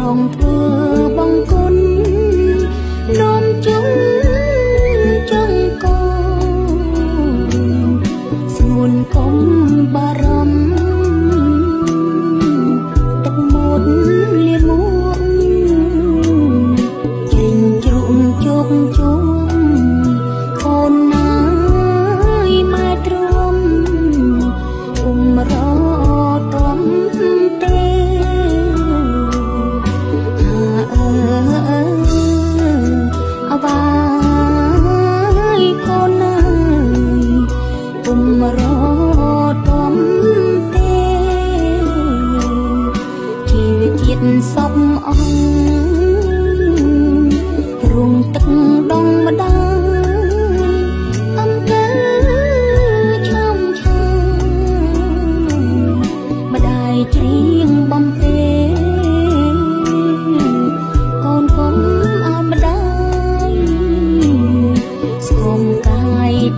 Hãy subscribe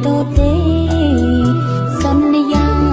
cho kênh Ghiền Mì Gõ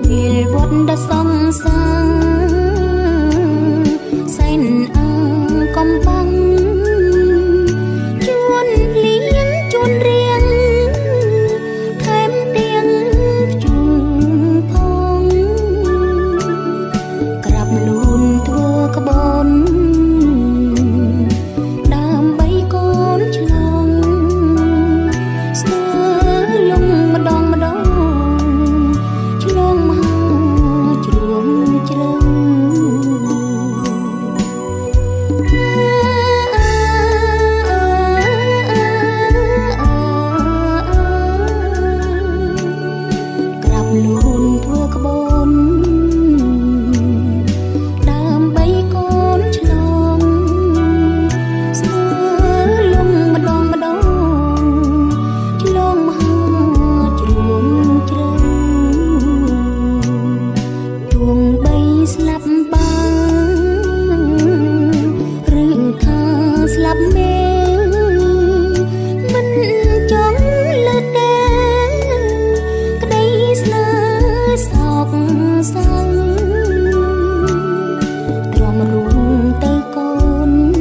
để không bỏ lỡ song sang sen ang công băng chuôn liếng chuôn riêng thêm tiếng chuông phong cặp luôn thưa các bon đam bay con lòng sơ lung mà đong chuông mà chuông trâu luôn thưa các bon đam bay con lòng sơ lung mà đong chuông mà chuông trâu chuông bay slap băng rừng thang slap mê mình chóng lơ đê cái đây sọc xăng tròn ruộng tơ con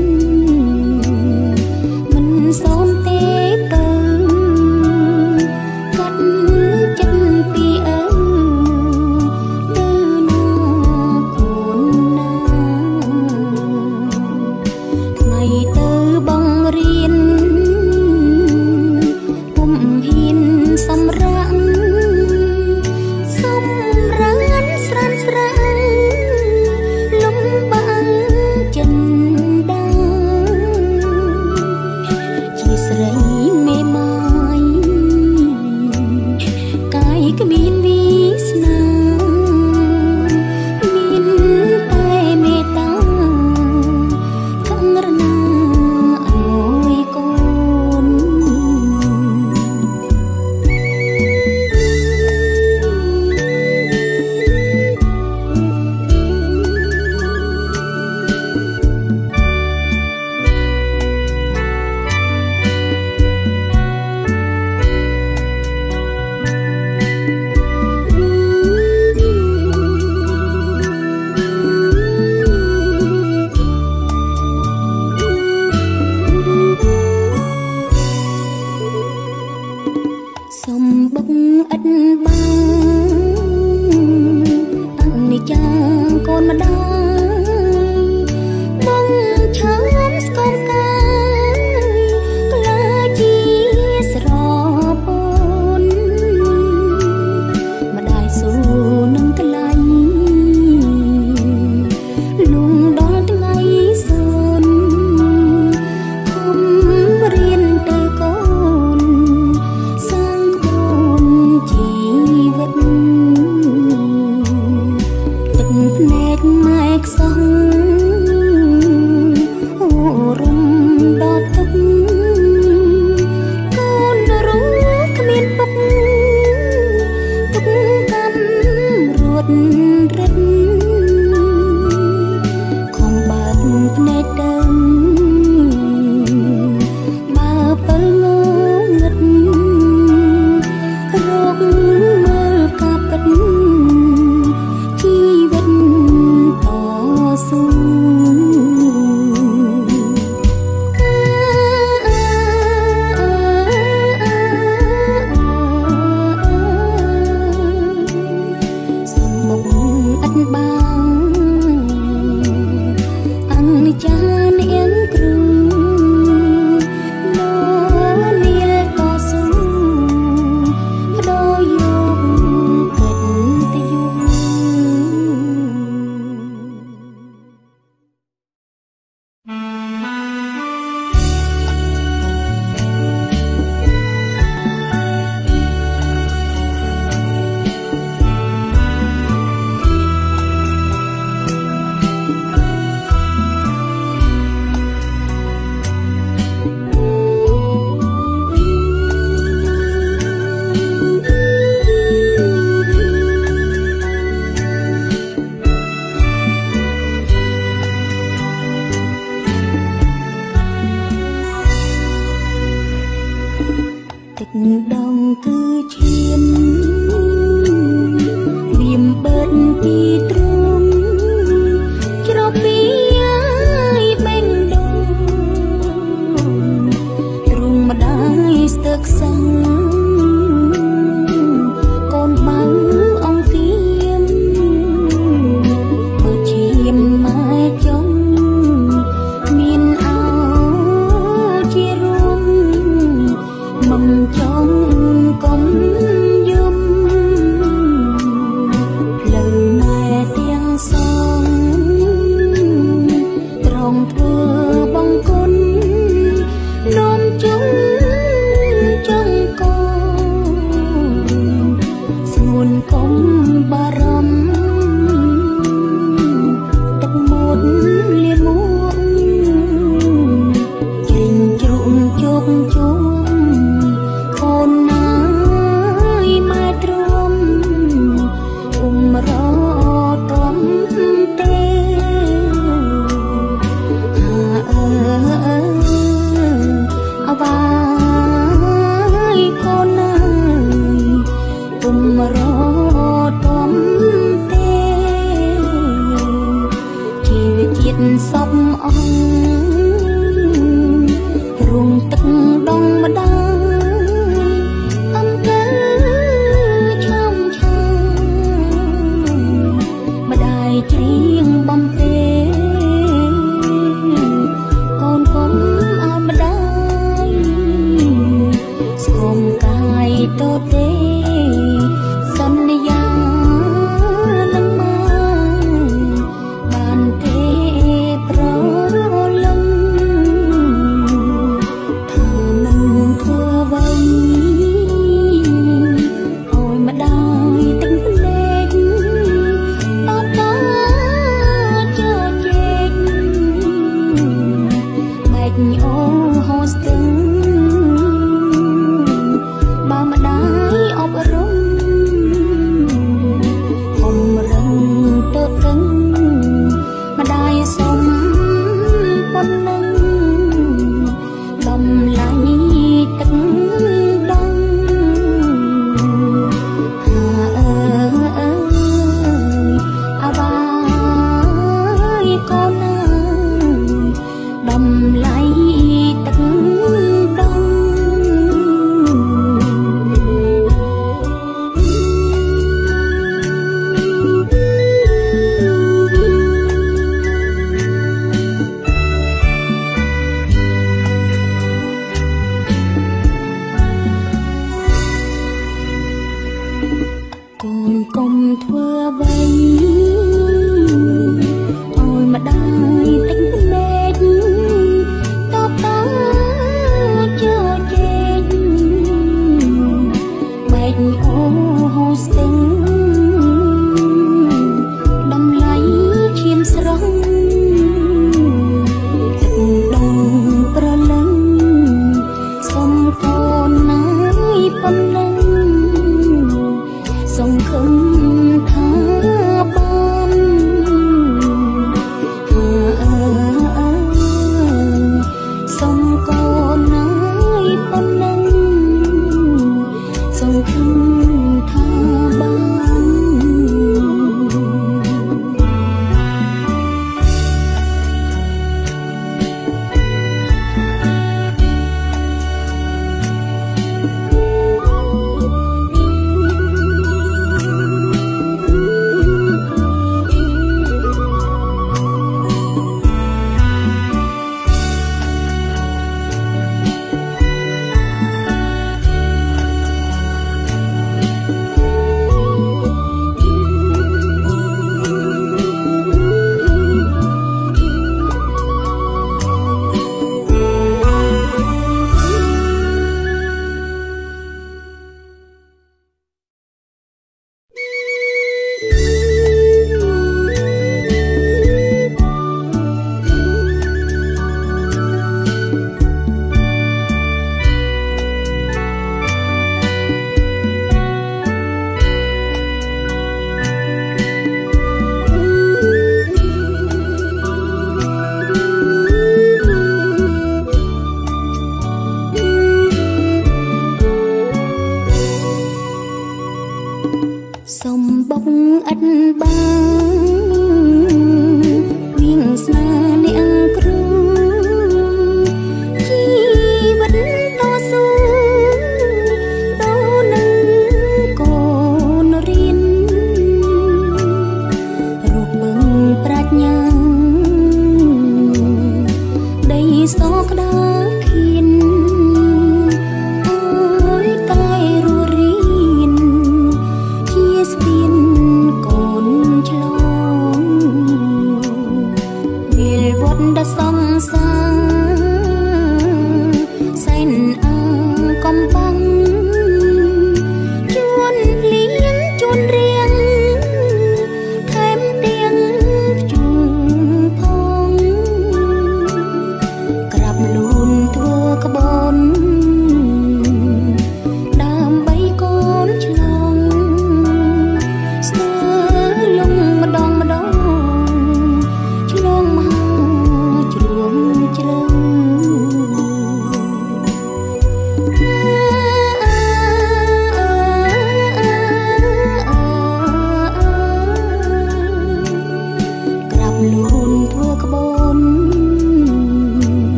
mình xóm té tơ cắt chân pi ơ tư na cuốn na ngày tơ băng riêng bụng hiên xăm răng cái miền vi sna miền tai mê ta căng rana ôi con sông bốc ất băng ăn đi chàng con mà đang mong chớm con cay lá chi sro pon mà đại su nâng cái lạnh luôn đón ngày xuân không riêng từ con nét mai sông rung đo tóc con rú miên bốc tóc cam ruột rít không bạc nét đơm mà bơ ngô ngất rốt mơ cà bật chi vật tỏ xuống ច្រៀងបំពេកូនកុំឲ្យម្ដាយស្គមកាយតទេសន្យានឹងមកបានទេប្រលឹងថានឹងធ្វើអ្វីឲ្យម្ដាយទឹកភ្នែកតបត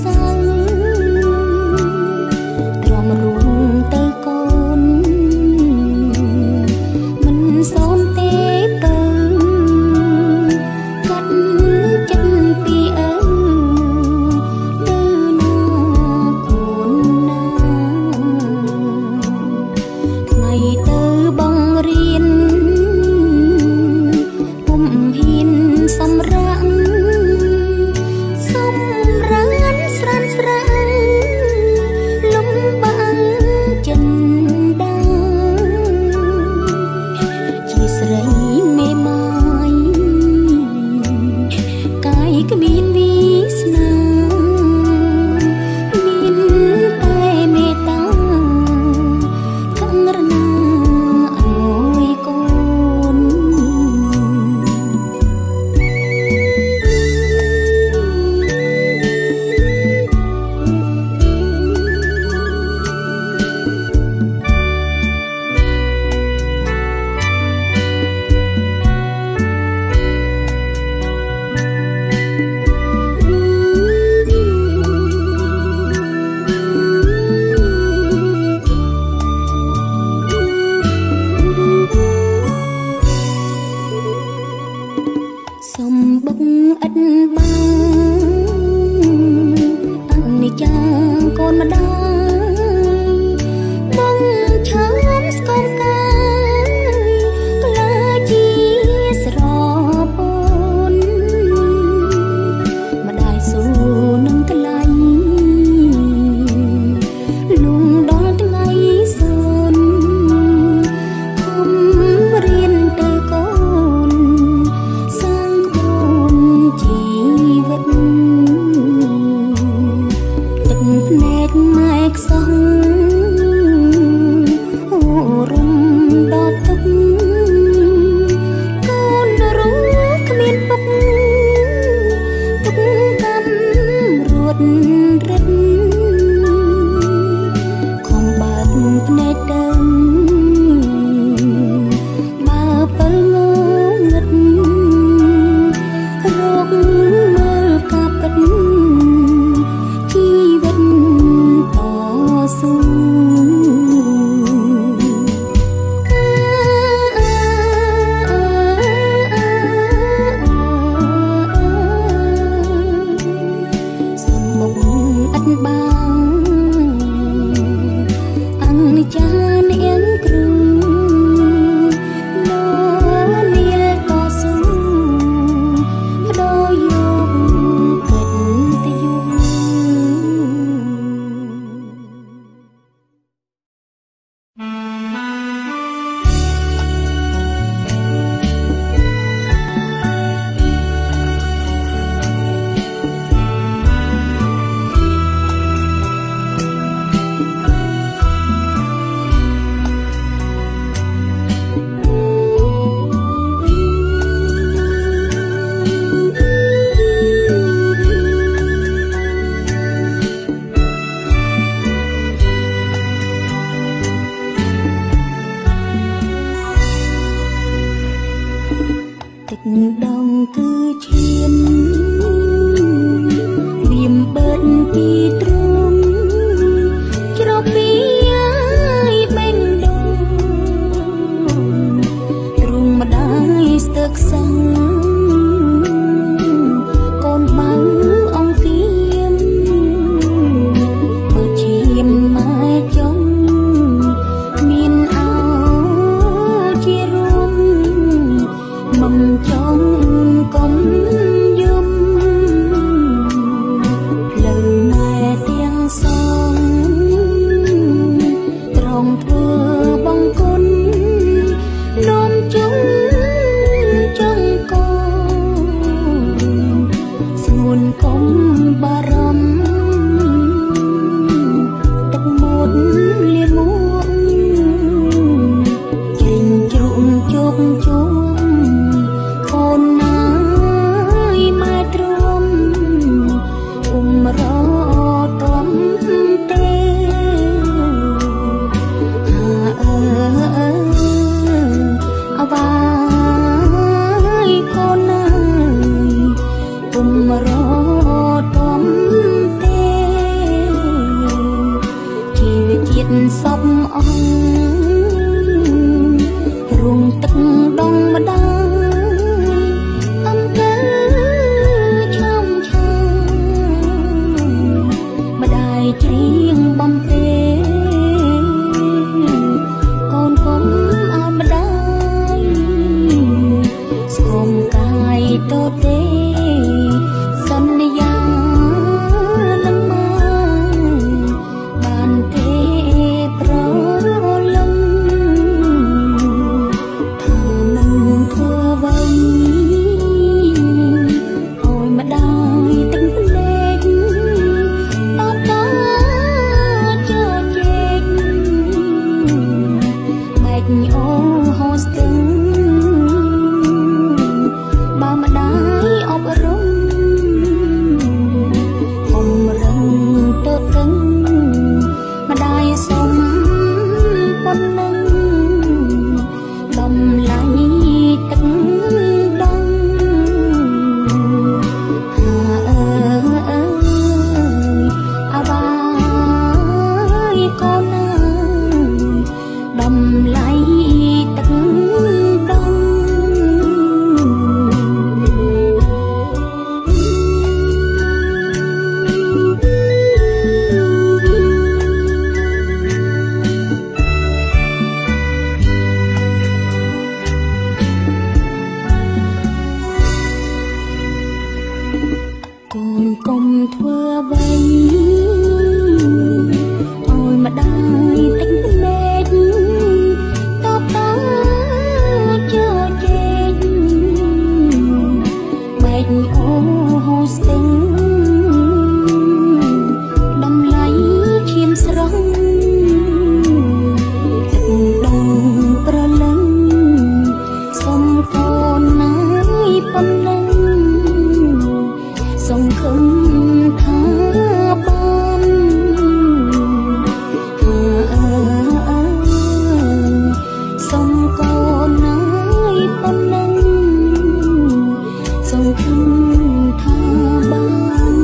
សៅទ្រាំរួងទៅកូនមិនសោនទេទៅកាត់ចិត្តពីឪទៅណាកូនណាថ្ងៃទៅបងរៀនពុំហ៊ានសម្រាកសម្រានស្រានស្រានលំបាំងចិនដាជាស្រីមេម៉ាយកាយគ្មានវាសនាមានតែមេត្តាខំរណាអើយកូនសំបុកឥតបាំងអនិច្ចាកូនម្ដាយបងឈាមស្គមកាយក្លាជាស្រពនម្ដាយស៊ូនឹងក្លាញ់លងដល់ថ្ងៃសូនខំរៀនទៅកូនសាងជីវិតទឹកភ្នែកម៉ែខ្សោះអូរំដល់ទុកកូនរੂគ្មានពុកទុកកម្មរួតរិតខំបើកភ្នែកទៅបើពើងងឹតរកមើលកាពិតជីវិតតស៊ូសំបុកឥតបាំងអនិច្ចានាងគ្រូលោនាលតស៊ូបដូរយកកិត្តិយសទឹកដងគឺឈាមវាមបិទពីទ្រង់ច្រកពីឲ្យបេងដូងទ្រង់ម្ដាយស្ទើរខ្សឹងកូនបើអង្គៀមបើឈាមម៉ែចង់មានអោជារួមមិនចង់កុំយំផ្លូវម៉ែទាំងសងត្រង់ធ្វើបងគុណនោមជុំចង់កូនស្ងួនកុំបារម្ភទឹកមុតលាមួកជ្រិញជ្រុំជោគជុំអូនណាយម៉ែទ្រាំរតំទេអវាយកូនណាយពុំរតំទេ សពអស់រុងទឹកដងម្ដាយអំពើឆោមឆាម្ដាយច្រៀងបំពេកូនកុំអោយម្ដាយស្គមកាយទទេសន្យានឹងមកបានទេប្រលឹងថានឹងធ្វើអ្វីអោយម្ដាយទឹកភ្នែកអត់តជើជែកបែកអូហូស្ទឹងបើម្ដាយអប់រំហុំរឹងទៅកឹងម្ដាយសុំប៉ុណ្ណឹងដំឡៃទឹកដងអើអើអាបាយកូនណាដំឡៃទឹកដងកូនកុំធ្វើអ្វីអោយម្ដាយទឹកភ្នែកតបតជើជែកបែកអូហូស្ទឹងដំឡៃឈាមស្រស់ទឹកដងប្រលឹងសុំកូនណាយប៉ុណ្ណឹងសង្ឃឹមថាបានសុំកូនណាយប៉ុណ្ណឹងសង្ឃឹមថាបាន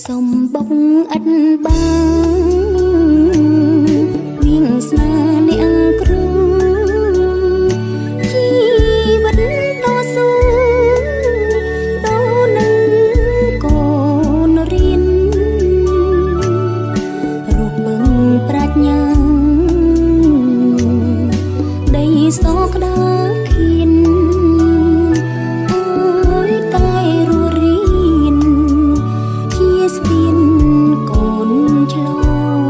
សុំបុកឥតបានវាងស្នានាងគ្រូជីវិតតស៊ូដូរនឹងកូនរៀនរូបពឹងប្រាជ្ញាដីសក្តាខៀនអើយតែរស់រៀនជាស្ពានកូនឆ្លង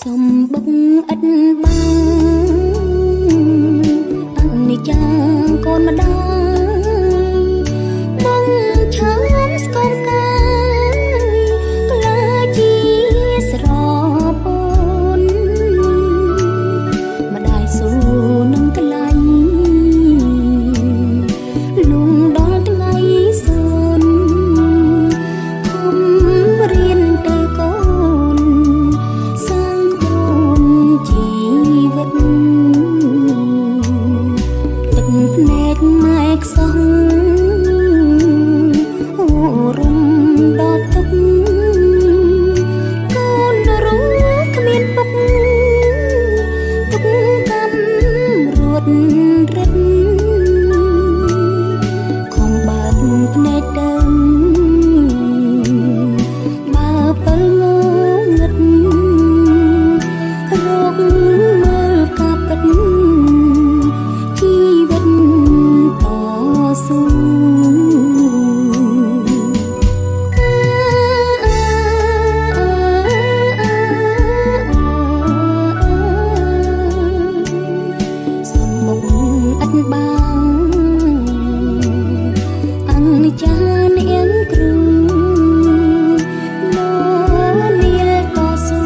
សំបុកឥតបាំងអនិច្ចាកូនម្ដាយបងឆើមស្គមកាយក្លាជាស្រពនម្ដាយស៊ូនឹងក្លាញ់លងដល់ថ្ងៃសូនខំរៀនទៅកូនសាងខ្លួនជីវិតទឹកភ្នែកម៉ែខ្សោះអូរំដល់ទុកកូនរស់គ្មានពុកទុកកម្មរួតរិតខំបើកភ្នែកទៅបើពិលងងឹតរកមើលកាពិតជីវិតតស៊ូសំបុកឥតបាំងអនិច្ចានាងគ្រូលោនាលតស៊ូ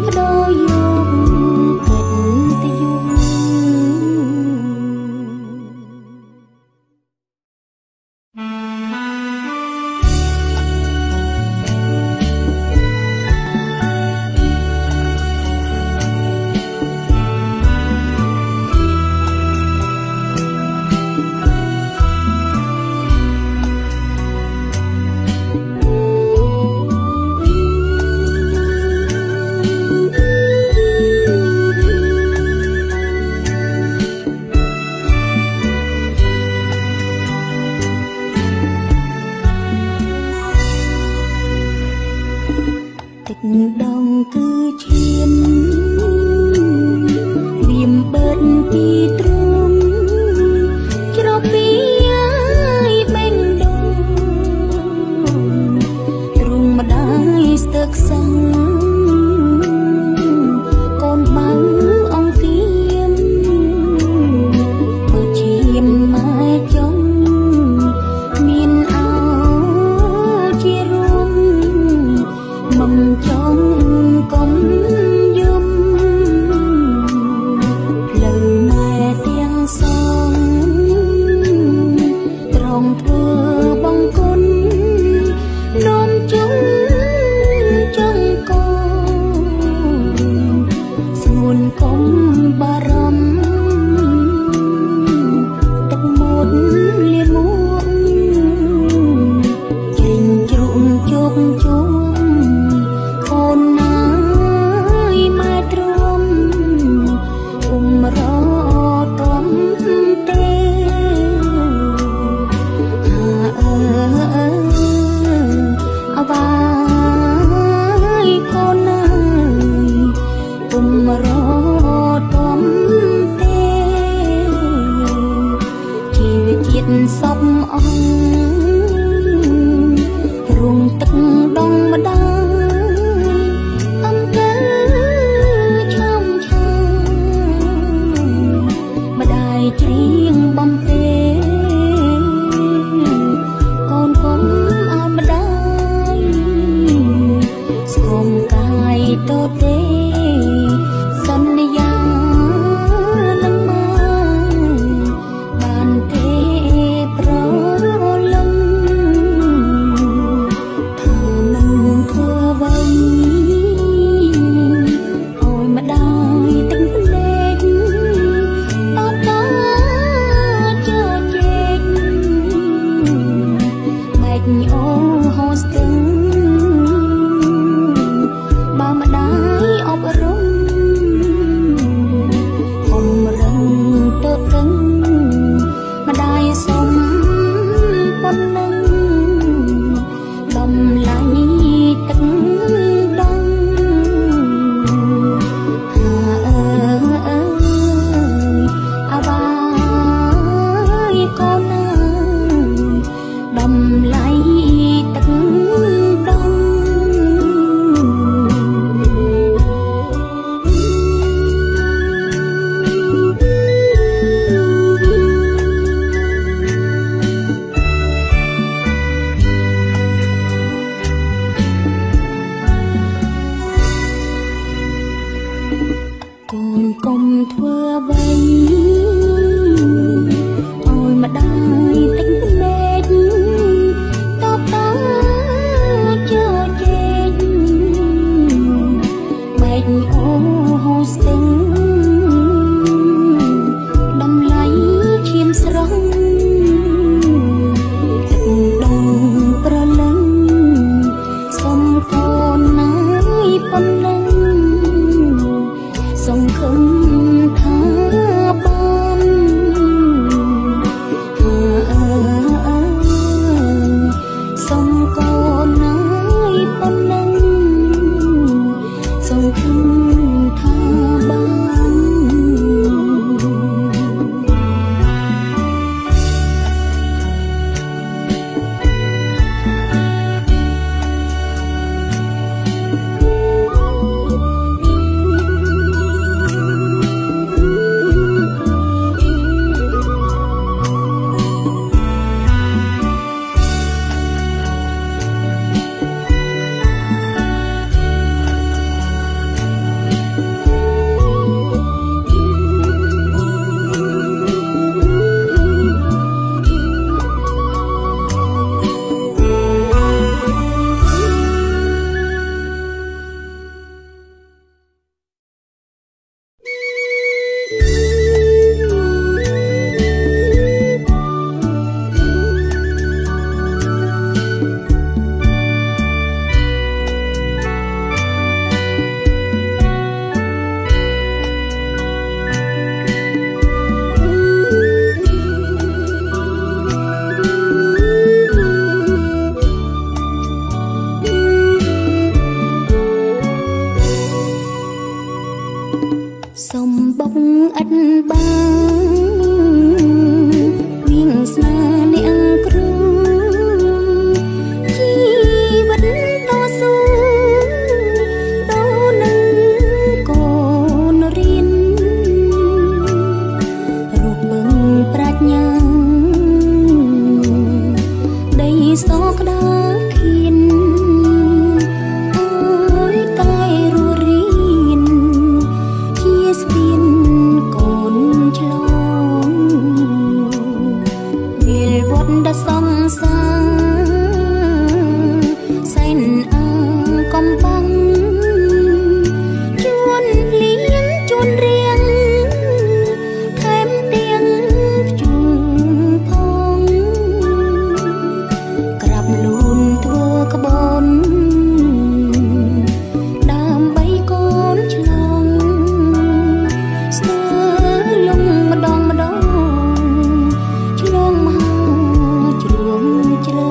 បដូរយកកិត្តិយស ទឹកដងគឺឈាមវាមបិទពីទ្រង់ច្រកពីឲ្យបេងដូងទ្រង់ម្ដាយស្ទឹកសឹងកូនបើអង្គៀមបើឈាមម៉ែចង់មានអោជារួមមិនចង់កុំយំផ្លូវម៉ែទាំងសងត្រង់ធ្វើបង្គន់នោមជុំចង់កូនស្ងួនកុំបារម្ភទឹកមុតលៀនមួកជ្រិញជ្រុំជោគជុំខូន ប៉ុណ្ណឹងសង្ឃឹមថាបានសុំកូនណាយប៉ុណ្ណឹងសង្ឃឹមថាបានសុំបុកឥតបានវៀងស្នាអ្នកគ្រូជីវិតតស៊ូដូរនឹងកូនរៀនរូបពឹងប្រាជ្ញាដីសក្តាខៀនអើយកាយរស់រៀនស្ពានកូនឆ្លងវិលវត្តដល់សង្សារសែនអាកំបាំងជួនលៀងជួនរៀងថែមទៀងជុំផងក្រាប់លូនធ្វើក្បនដើម្បីកូនឆ្លងស្ទើរលំម្ដងម្ដងឆ្លងមកជ្រួងជ្រៅ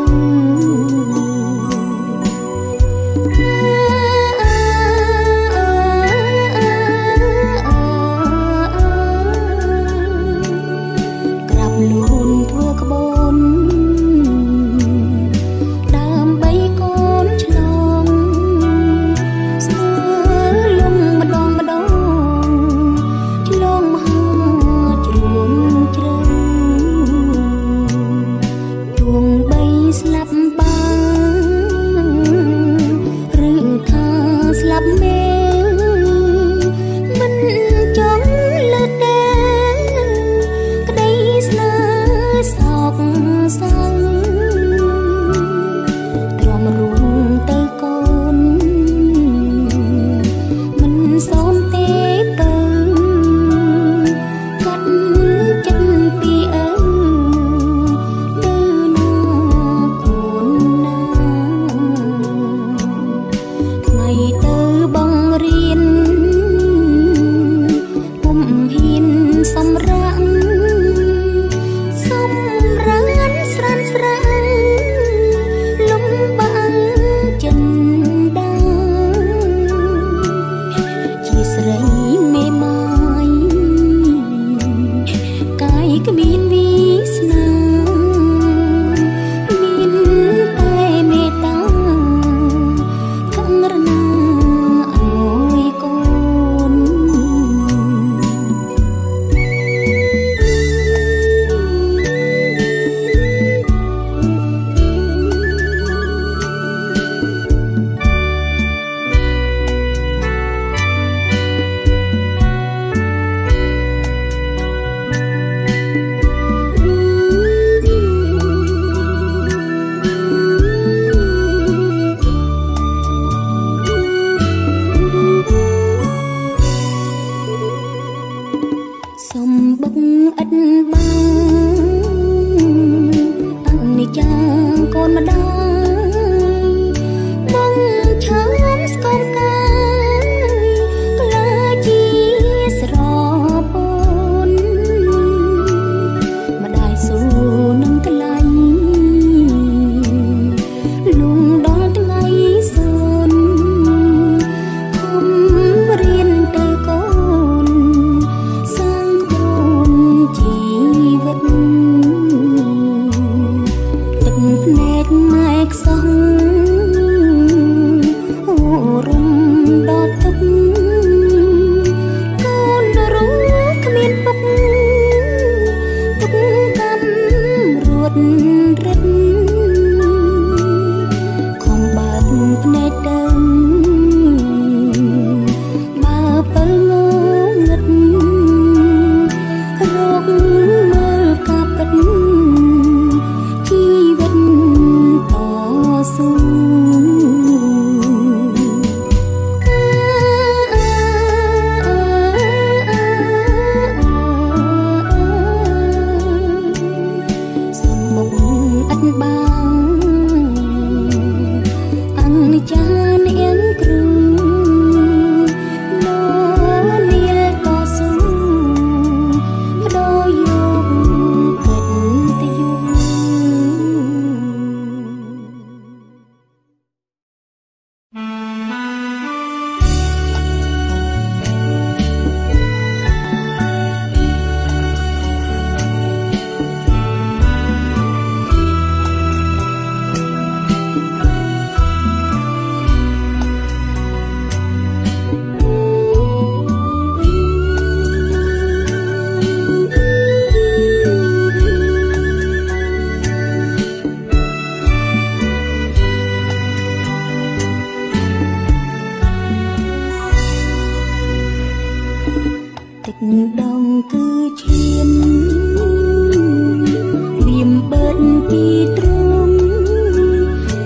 ក្រាប់លូនធ្វើក្បនដើម្បីកូនឆ្លងស្ទើរលំម្ដងម្ដងឆ្លងមកជ្រួងជ្រៅទួងបីស្លាប់បានឬថាស្លាប់មែនមិនចង់លើកដែរក្តីស្នេហ៍សោកសៅទ្រាំរួងទៅកូនមិនសូមទេទៅកាត់ចិត្តពីឪទៅណាកូនណាថ្ងៃទៅបងរៀនពុំហ៊ានសម្រាកសម្រានស្រានស្រានលំបាំងចិនដាជាស្រីមេម៉ាយកាយគ្មានវាសនាមានតែមេត្តាខឹងរណា ដងគឺឈាមវាមបិទពីទ្រង់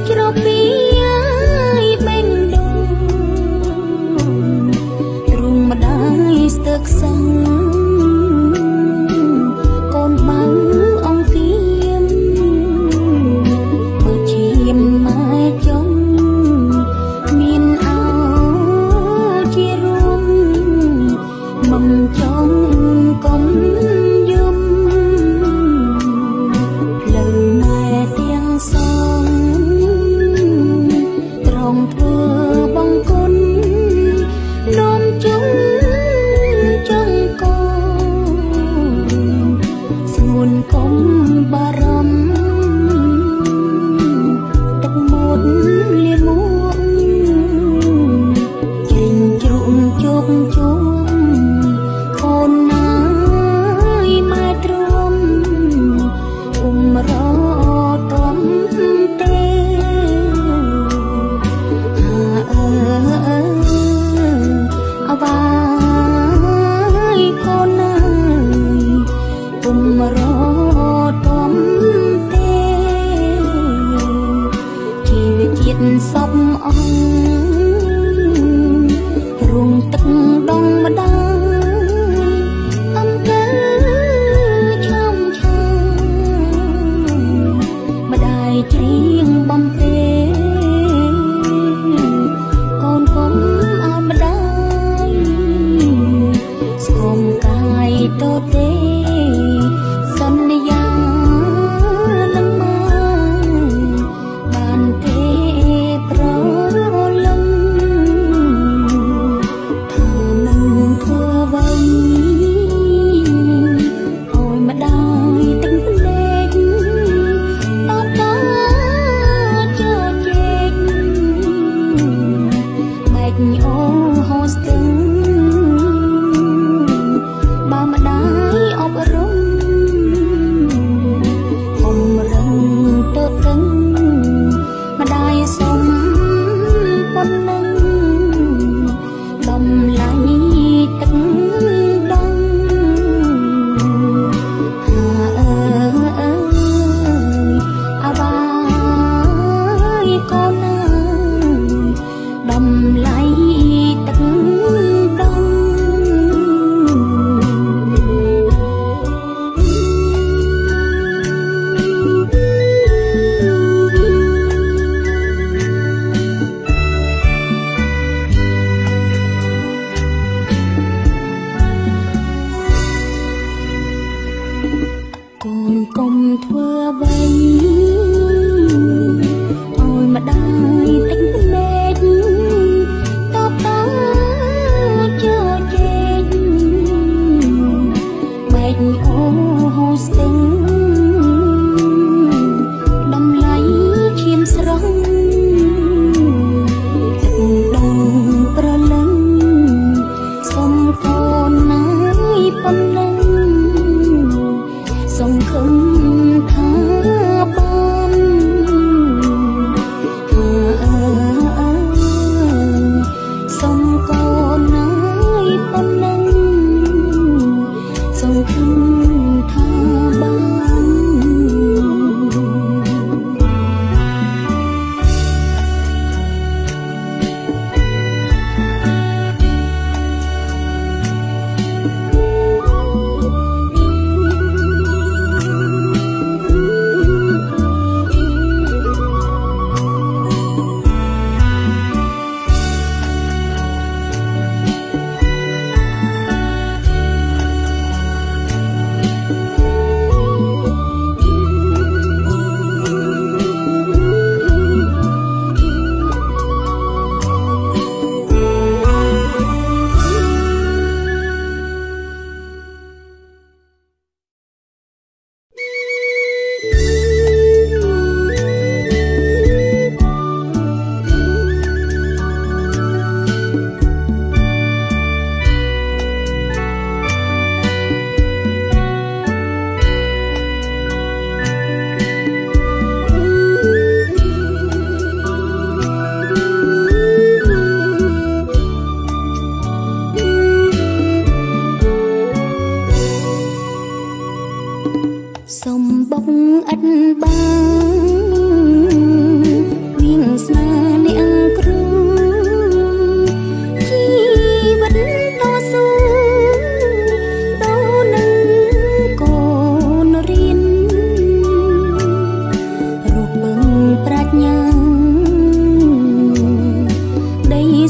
ច្រពីឲ្យបេងដូងទ្រង់ម្ដាយស្ទឹកសឹងកូនបាំងអង្គៀមបើឈាមម៉ែចង់មានអោជារួមមិនចង់កុំយំផ្លូវម៉ែទាំងសងត្រង់ធ្វើបង្គន់នោមជុំចង់កូនស្ងួនកុំបារម្ភទឹកមុតលៀនមួកចេញជ្រុំជោគជុំកូនណាយម៉ែទ្រាំរតំទេអបាយកូនណាយរតំទេជីវជាតិសពអង្គរងទឹកដងម្ដាយអង្គើឆោមឆាម្ដាយច្រៀងបំពេកូនកុំឲ្យម្ដាយស្គមកាយទទេសន្យានឹងមកបានទេប្រលឹងថានឹងធ្វើអ្វីឲ្យម្ដាយទឹកភ្នែកតបតចោជែកបែកអូហូស្ទឹងបើម្ដាយអប់រំអមរឹងទៅកឹងម្ដាយសុំប៉ុណ្ណឹងតម្លៃទឹកដងអបាយកូនណាតម្លៃទឹកដងកូនកុំធ្វើអ្វីឲ្យម្ដាយទឹកភ្នែក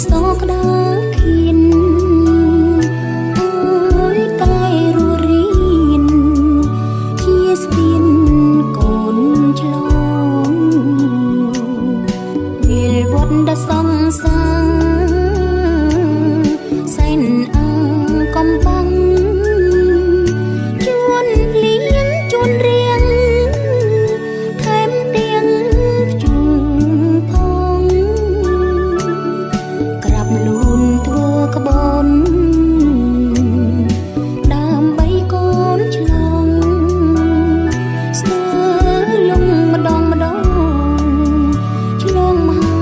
សក្តាខៀនអើយកាយរស់រៀនជាស្ពានកូនឆ្លងវិលវត្តដល់សង្សារសែនអើកំបាំងជួនលៀងជួនរៀងថែមទៀងជូនផងក្រាប់លូនធ្វើក្បនដើម្បីកូនឆ្លងស្ទើរលងម្ដងឆ្លងមហា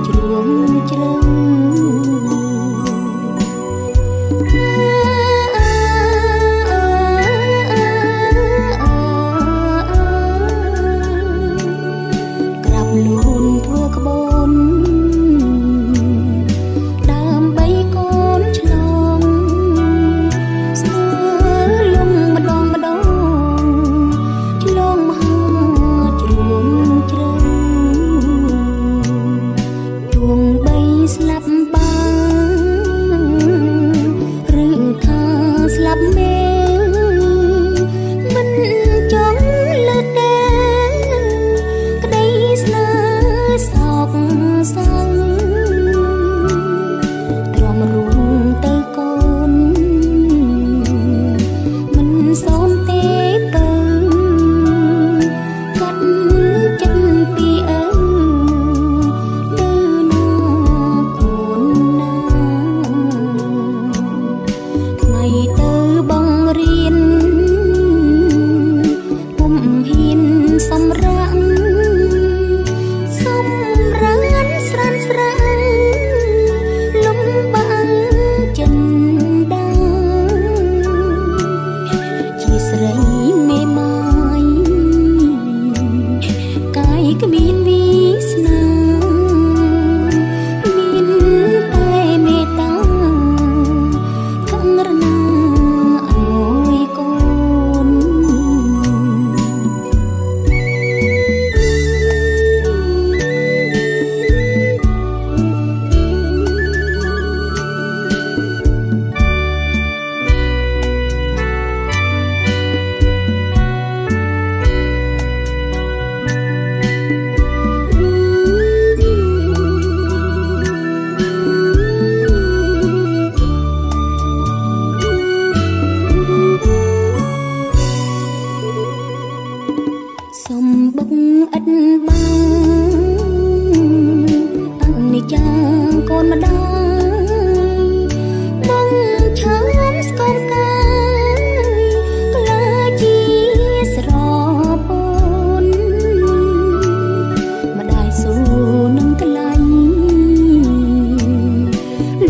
ជ្រួងជ្រៅលូនធ្វើក្បនដើម្បីកូនឆ្លងស្ទើរលងម្ដងឆ្លងមហាជ្រួងជ្រៅទោះបីស្លាប់បានឬថាស្លាប់មែនមិនចង់លើកទេក្តីស្នេហ៍សោកសៅទ្រាំរួមទៅកូនមិនសូនទេទៅកាត់ចិត្តពីឪទៅណាកូនណាថ្ងៃទៅបងរៀនពុំហ៊ានសម្រាកស្រានស្រានលំបាំងចិនដាជាស្រីមេម៉ាយកាយគ្មានវាសនាមានតែមេត្តាករុណាអើយកូនសំបុកឥតបាំងអនិច្ចាកូនម្ដាយបងឆើមស្គមកាយក្លាជាស្រពនម្ដាយស៊ូនឹងក្លាញ់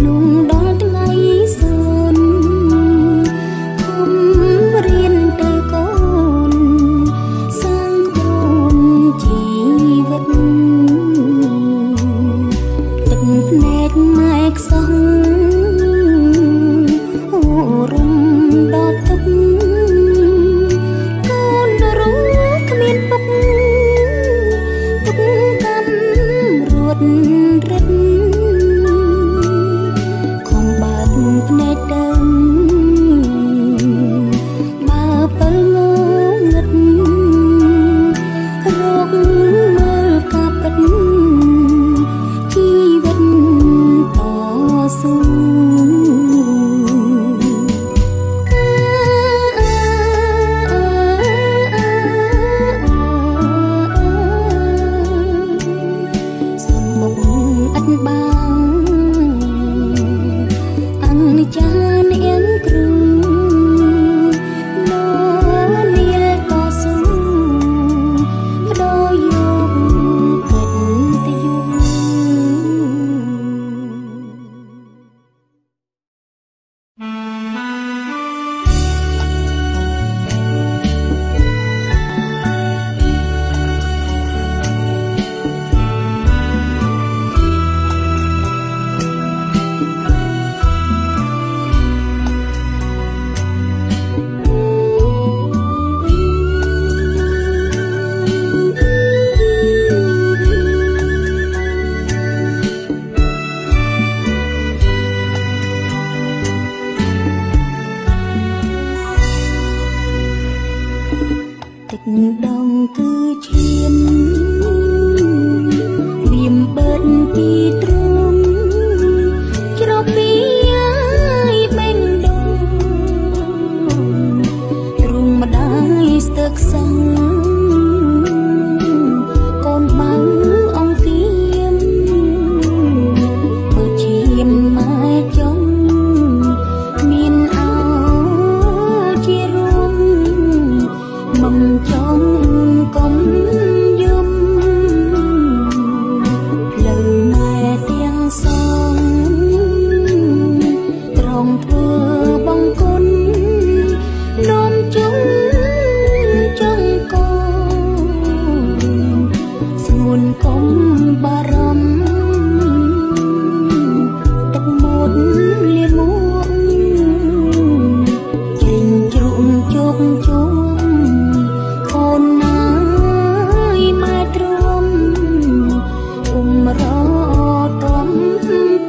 លងដល់ថ្ងៃសូនខំរៀនទៅកូនសាងក្បួនជីវិតទឹកភ្នែកម៉ែ ងធ្វើបង្គន់នោមជុំចង់កូនស្ងួនកុំបារម្ភទឹកមុតលៀនមួកជ្រិញជ្រុំជោគជុំកូនណាយម៉ែទ្រាំរតំ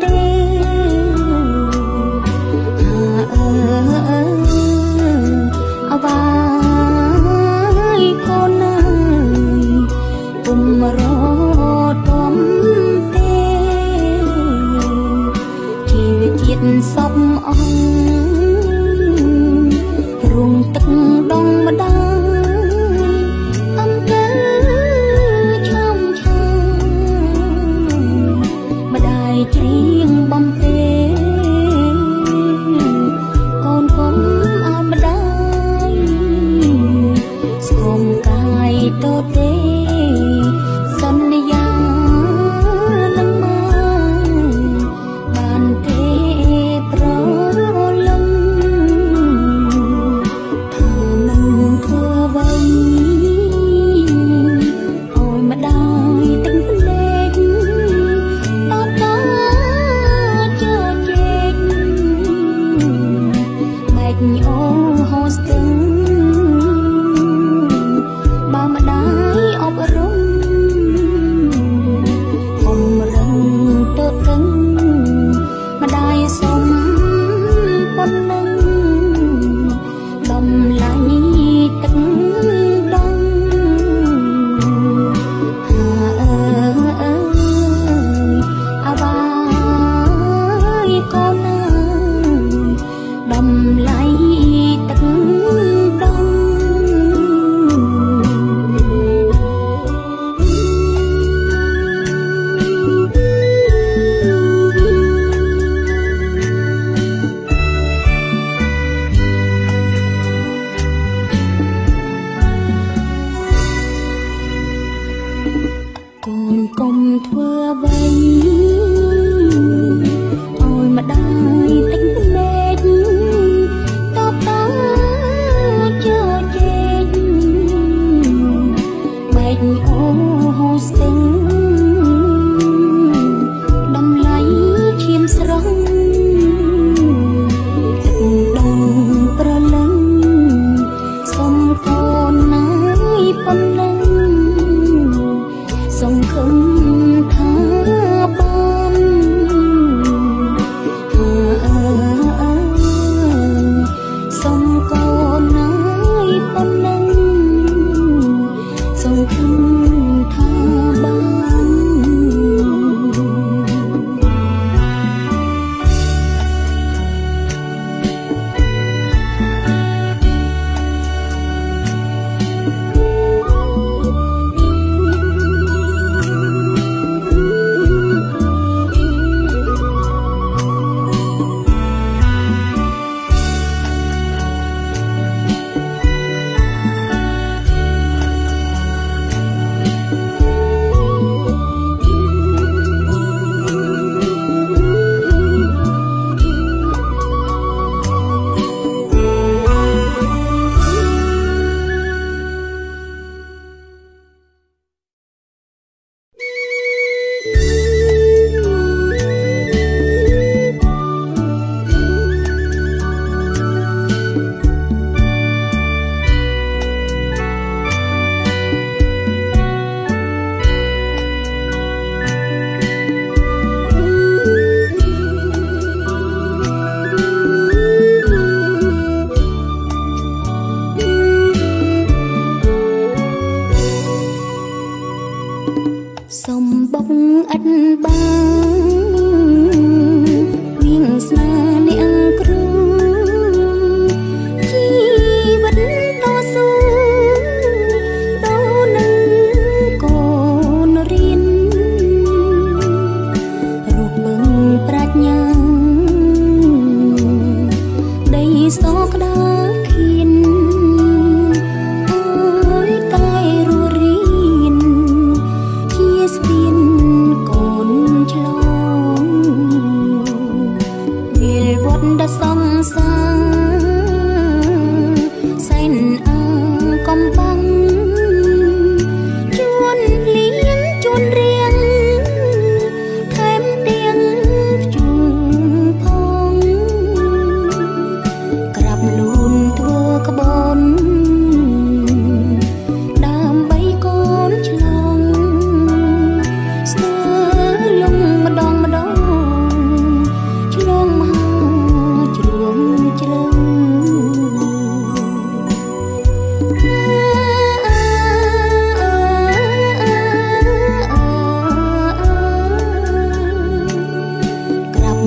ទេអវាយកូនណាយគុំរតំទេជីវិតជាតិសពអង្គរងទឹកដងម្ដាយអំកើឆោមឆាម្ដាយច្រៀងបំពេកូនកុំឲ្យម្ដាយស្គមកាយទទេសន្យានឹងមកបានទេប្រ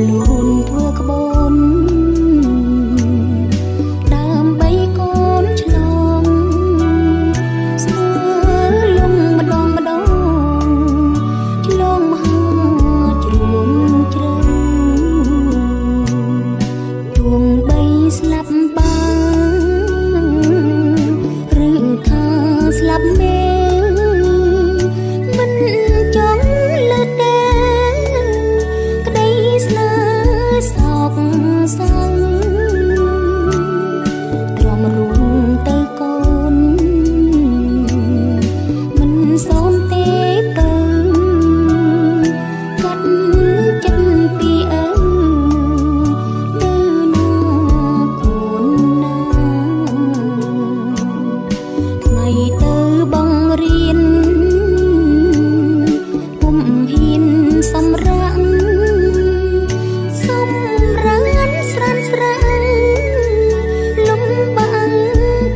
លូនធ្វើក្បូនដើម្បីកូនឆ្លងស្មើលំម្ដងម្ដងឆ្លងមហាជ្រួងជ្រៅទួងបីស្លាប់បានឬថាស្លាប់មេមិនចង់លើកដែរក្តីស្នេហ៍សោកសៅទ្រាំរួងទៅកូនមិនសូនទេទៅកាត់ចិត្តពីឪទៅណាកូនណាថ្ងៃទៅបងរៀនពុំហ៊ានសម្រាកសម្រានស្រានស្រានលំបាំង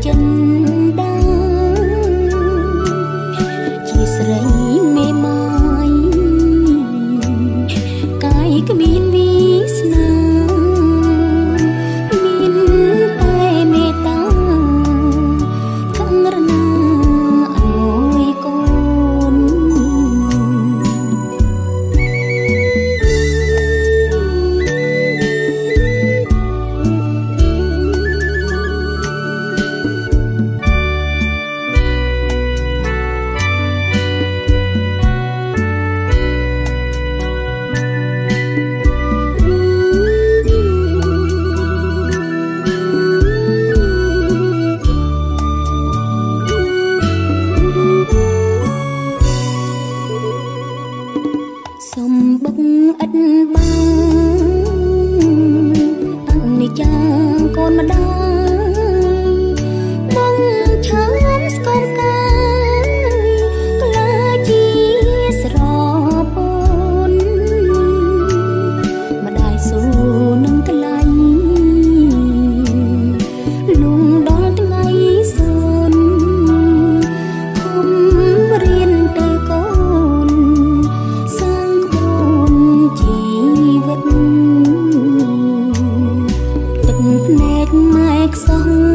ចិនដាជាស្រីមេម៉ាយកាយគ្មានវាសនាមានតែមេត្តាករុណាអើយកូនសុំបុកឥតបាំងអនិច្ចាកូនម្ដាយបងឆើមស្គមកាយក្លាជាស្រពនម្ដាយស៊ូនឹងថ្លៃលងដល់ថ្ងៃសូនខំរៀនទៅកូនសាងក្បូនជីវិតទឹកភ្នែកម៉ែខ្សោះ